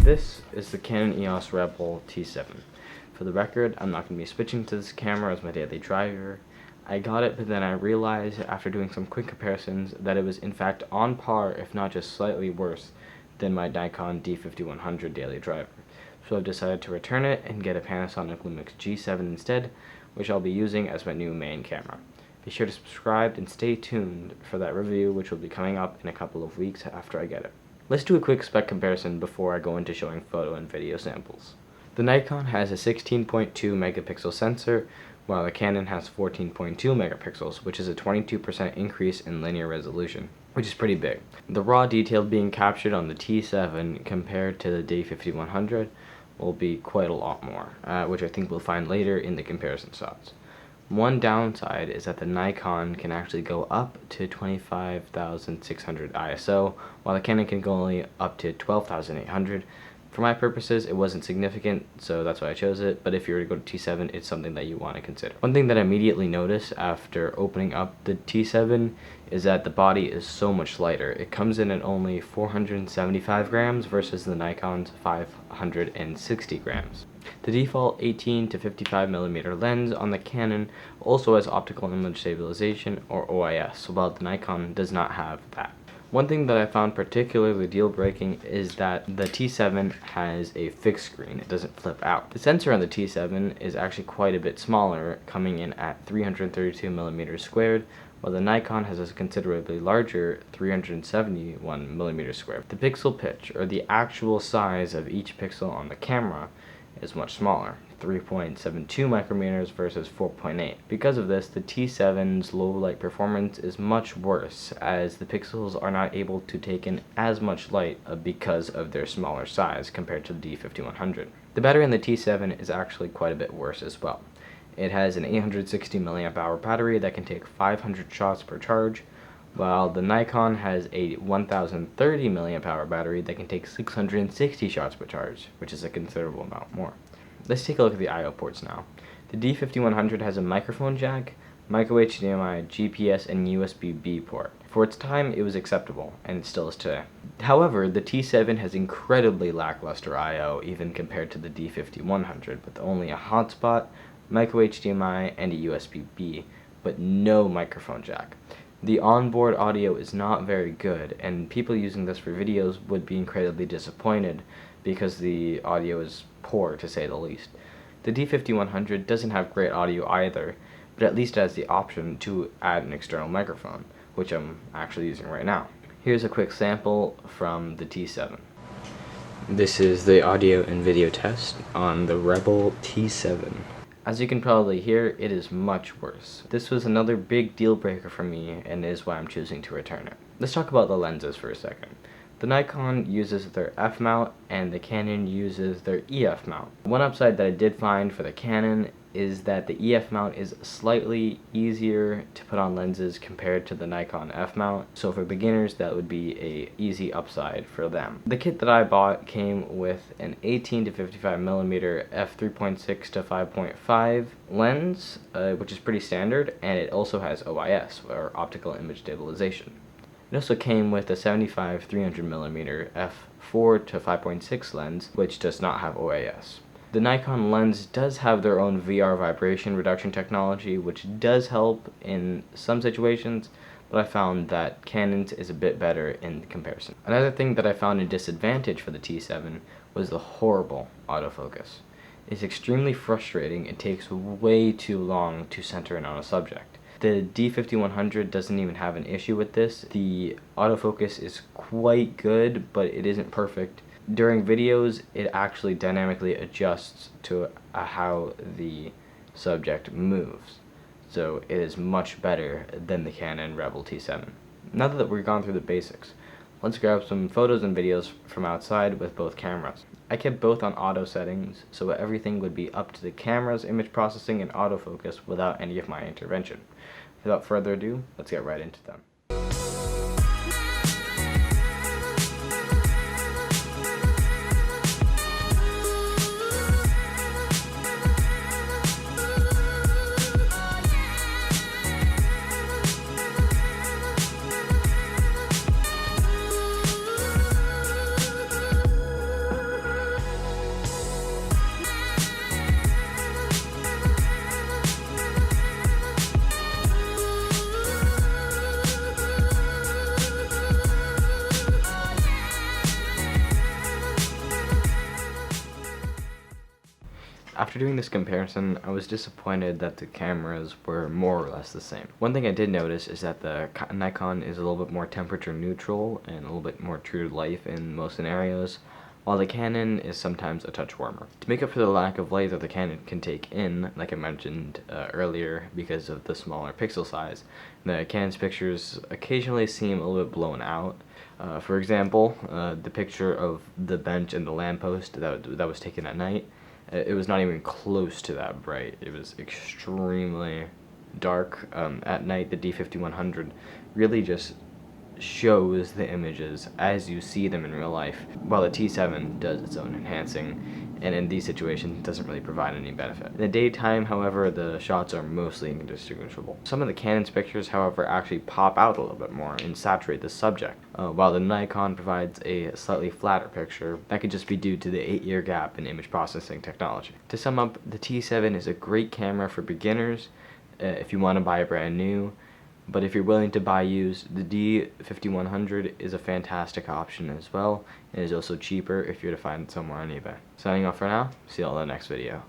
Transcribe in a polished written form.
This is the Canon EOS Rebel T7. For the record, I'm not going to be switching to this camera as my daily driver. I got it, but then I realized after doing some quick comparisons that it was in fact on par, if not just slightly worse, than my Nikon D5100 daily driver. So I've decided to return it and get a Panasonic Lumix G7 instead, which I'll be using as my new main camera. Be sure to subscribe and stay tuned for that review, which will be coming up in a couple of weeks after I get it. Let's do a quick spec comparison before I go into showing photo and video samples. The Nikon has a 16.2 megapixel sensor, while the Canon has 14.2 megapixels, which is a 22% increase in linear resolution, which is pretty big. The raw detail being captured on the T7 compared to the D5100 will be quite a lot more, which I think we'll find later in the comparison shots. One downside is that the Nikon can actually go up to 25,600 ISO, while the Canon can go only up to 12,800. For my purposes, it wasn't significant, so that's why I chose it, but if you were to go to T7, it's something that you want to consider. One thing that I immediately noticed after opening up the T7 is that the body is so much lighter. It comes in at only 475 grams versus the Nikon's 560 grams. The default 18 to 55mm lens on the Canon also has optical image stabilization, or OIS, while the Nikon does not have that. One thing that I found particularly deal-breaking is that the T7 has a fixed screen. It doesn't flip out. The sensor on the T7 is actually quite a bit smaller, coming in at 332mm squared, while the Nikon has a considerably larger 371mm squared. The pixel pitch, or the actual size of each pixel on the camera, is much smaller, 3.72 micrometers versus 4.8. Because of this, the T7's low light performance is much worse, as the pixels are not able to take in as much light because of their smaller size compared to the D5100. The battery in the T7 is actually quite a bit worse as well. It has an 860 mAh battery that can take 500 shots per charge, while the Nikon has a 1030 mAh battery that can take 660 shots per charge, which is a considerable amount more. Let's take a look at the I/O ports now. The D5100 has a microphone jack, micro HDMI, GPS, and USB-B port. For its time, it was acceptable, and it still is today. However, the T7 has incredibly lackluster I/O even compared to the D5100, with only a hotspot, micro HDMI, and a USB-B, but no microphone jack. The onboard audio is not very good, and people using this for videos would be incredibly disappointed because the audio is poor, to say the least. The D5100 doesn't have great audio either, but at least it has the option to add an external microphone, which I'm actually using right now. Here's a quick sample from the T7. This is the audio and video test on the Rebel T7. As you can probably hear, it is much worse. This was another big deal breaker for me, and is why I'm choosing to return it. Let's talk about the lenses for a second. The Nikon uses their F mount, and the Canon uses their EF mount. One upside that I did find for the Canon is that the EF mount is slightly easier to put on lenses compared to the Nikon F mount, so for beginners that would be a easy upside for them. The kit that I bought came with an 18 to 55mm f3.6 to 5.5 lens, which is pretty standard, and it also has OIS, or optical image stabilization. It also came with a 75 300mm f4 to 5.6 lens, which does not have OIS. The Nikon lens does have their own VR vibration reduction technology, which does help in some situations, but I found that Canon's is a bit better in comparison. Another thing that I found a disadvantage for the T7 was the horrible autofocus. It's extremely frustrating. It takes way too long to center in on a subject. The D5100 doesn't even have an issue with this. The autofocus is quite good, but it isn't perfect. During videos, it actually dynamically adjusts to how the subject moves. So it is much better than the Canon Rebel T7. Now that we've gone through the basics, let's grab some photos and videos from outside with both cameras. I kept both on auto settings, so everything would be up to the camera's image processing and autofocus without any of my intervention. Without further ado, let's get right into them. After doing this comparison, I was disappointed that the cameras were more or less the same. One thing I did notice is that the Nikon is a little bit more temperature neutral and a little bit more true to life in most scenarios, while the Canon is sometimes a touch warmer. To make up for the lack of light that the Canon can take in, like I mentioned earlier, because of the smaller pixel size, the Canon's pictures occasionally seem a little bit blown out. For example, the picture of the bench and the lamppost that was taken at night, it was not even close to that bright. It was extremely dark. At night, the D5100 really just shows the images as you see them in real life, while the T7 does its own enhancing, and in these situations doesn't really provide any benefit. In the daytime, however, the shots are mostly indistinguishable. Some of the Canon's pictures, however, actually pop out a little bit more and saturate the subject, while the Nikon provides a slightly flatter picture. That could just be due to the 8-year gap in image processing technology. To sum up, the T7 is a great camera for beginners if you want to buy a brand new, but if you're willing to buy used, the D5100 is a fantastic option as well. It is also cheaper if you're to find it somewhere on eBay. Signing off for now, see you all in the next video.